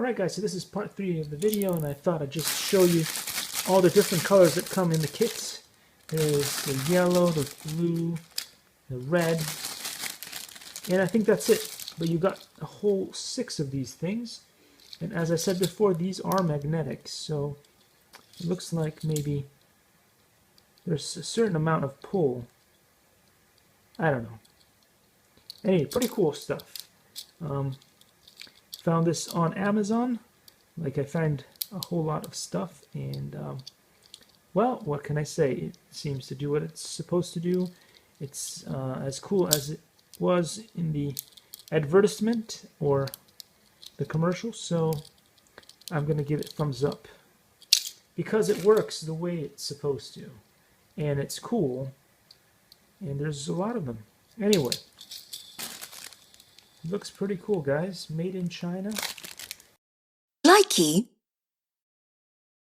Alright guys, so this is part 3 of the video, and I thought I'd just show you all the different colors that come in the kit. There's the yellow, the blue, the red, and I think that's it. But you got a whole 6 of these things, and as I said before, these are magnetic, so it looks like maybe there's a certain amount of pull. I don't know. Anyway, pretty cool stuff. Found this on Amazon. Like, I find a whole lot of stuff, and well, what can I say? It seems to do what it's supposed to do. It's as cool as it was in the advertisement or the commercial, so I'm gonna give it thumbs up because it works the way it's supposed to, and it's cool, and there's a lot of them. Anyway, looks pretty cool, guys. Made in China. Likey.